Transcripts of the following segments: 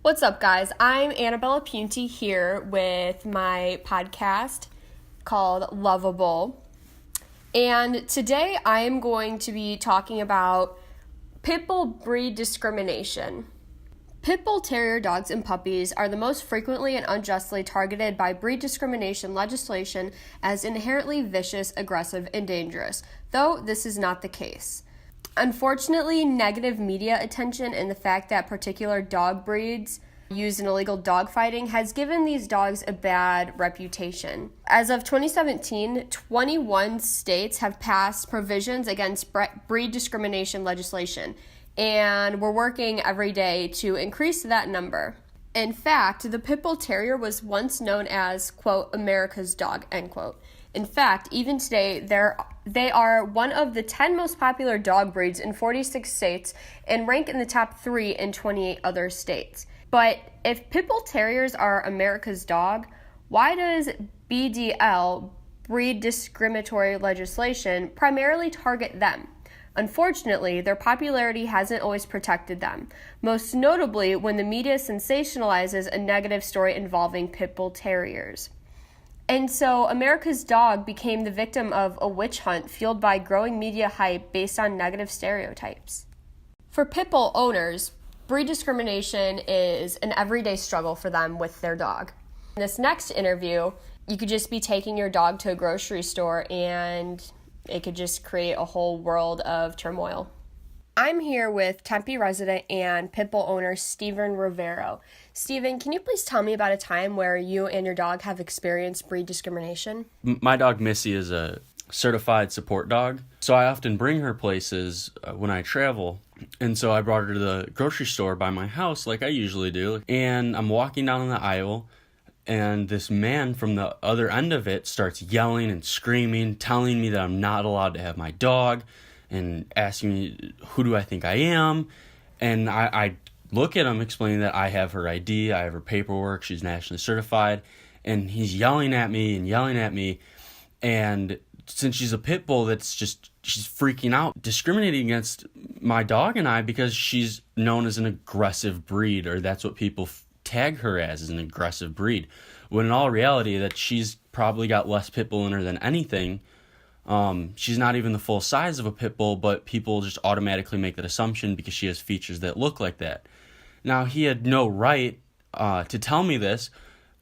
What's up, guys? I'm Annabella Punty here with my podcast called Lovable. And today I am going to be talking about Pitbull breed discrimination. Pitbull Terrier dogs and puppies are the most frequently and unjustly targeted by breed discrimination legislation as inherently vicious, aggressive, and dangerous, though this is not the case. Unfortunately, negative media attention and the fact that particular dog breeds used in illegal dogfighting has given these dogs a bad reputation. As of 2017, 21 states have passed provisions against breed discrimination legislation, and we're working every day to increase that number. In fact, the Pitbull Terrier was once known as, quote, America's dog, end quote. In fact, even today, they are one of the 10 most popular dog breeds in 46 states and rank in the top 3 in 28 other states. But if Pitbull Terriers are America's dog, why does BDL, breed discriminatory legislation, primarily target them? Unfortunately, their popularity hasn't always protected them, most notably when the media sensationalizes a negative story involving Pitbull Terriers. And so America's dog became the victim of a witch hunt fueled by growing media hype based on negative stereotypes. For Pitbull owners, breed discrimination is an everyday struggle for them with their dog. In this next interview, you could just be taking your dog to a grocery store and it could just create a whole world of turmoil. I'm here with Tempe resident and Pitbull owner Stephen Rivero. Stephen, can you please tell me about a time where you and your dog have experienced breed discrimination? My dog Missy is a certified support dog, so I often bring her places when I travel. And so I brought her to the grocery store by my house like I usually do, and I'm walking down the aisle, and this man from the other end of it starts yelling and screaming, telling me that I'm not allowed to have my dog, and asking me, who do I think I am? And I look at him explaining that I have her ID, I have her paperwork, she's nationally certified, and he's yelling at me, and since she's a pit bull, she's freaking out, discriminating against my dog and I because she's known as an aggressive breed, or that's what people tag her as an aggressive breed, when in all reality that she's probably got less pit bull in her than anything. She's not even the full size of a pit bull, but people just automatically make that assumption because she has features that look like that. Now, he had no right to tell me this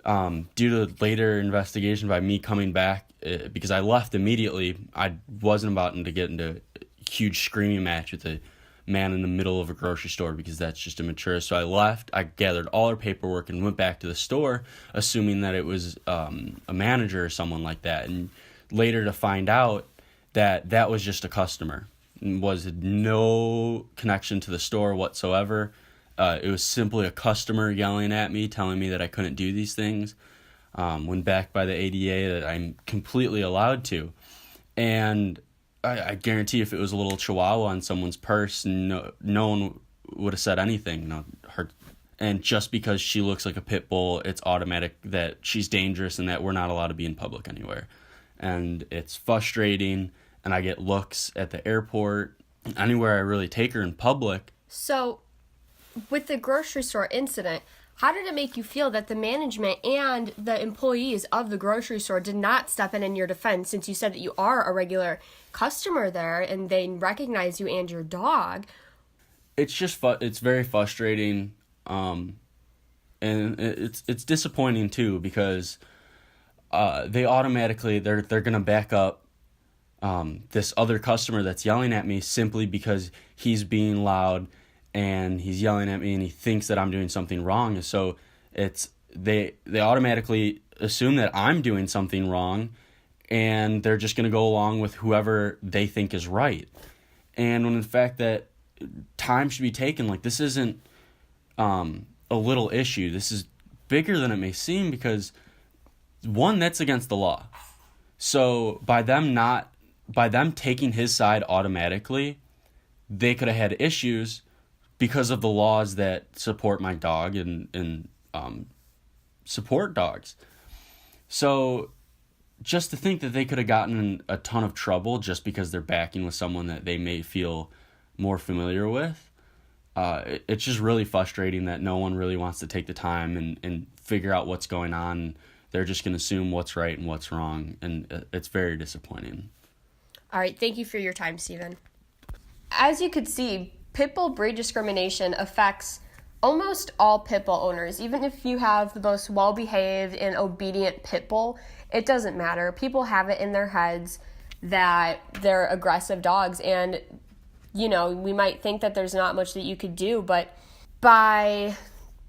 due to later investigation by me coming back because I left immediately. I wasn't about to get into a huge screaming match with a man in the middle of a grocery store because that's just immature. So I left, I gathered all her paperwork and went back to the store, assuming that it was a manager or someone like that. And later to find out that was just a customer. It was no connection to the store whatsoever. It was simply a customer yelling at me, telling me that I couldn't do these things, when backed by the ADA that I'm completely allowed to. And I guarantee if it was a little chihuahua on someone's purse, no one would have said anything. And just because she looks like a pit bull, it's automatic that she's dangerous and that we're not allowed to be in public anywhere. And it's frustrating, and I get looks at the airport, anywhere I really take her in public. So, with the grocery store incident, how did it make you feel that the management and the employees of the grocery store did not step in your defense, since you said that you are a regular customer there and they recognize you and your dog? It's just it's very frustrating, and it's disappointing too because they automatically they're gonna back up this other customer that's yelling at me simply because he's being loud and he's yelling at me and he thinks that I'm doing something wrong. So it's they automatically assume that I'm doing something wrong, and they're just gonna go along with whoever they think is right. And when in fact that time should be taken, like this isn't a little issue. This is bigger than it may seem because one, that's against the law. So by them taking his side automatically, they could have had issues because of the laws that support my dog and support dogs. So just to think that they could have gotten in a ton of trouble just because they're backing with someone that they may feel more familiar with, it's just really frustrating that no one really wants to take the time and figure out what's going on. They're just going to assume what's right and what's wrong, and it's very disappointing. All right, thank you for your time, Stephen. As you could see, Pitbull breed discrimination affects almost all Pitbull owners. Even if you have the most well-behaved and obedient Pitbull, it doesn't matter. People have it in their heads that they're aggressive dogs, and we might think that there's not much that you could do, but by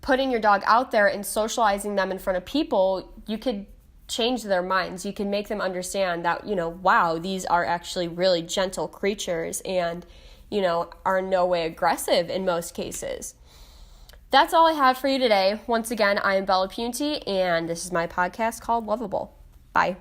putting your dog out there and socializing them in front of people, you could change their minds. You can make them understand that, wow, these are actually really gentle creatures and, are in no way aggressive in most cases. That's all I have for you today. Once again, I am Bella Punti, and this is my podcast called Lovable. Bye.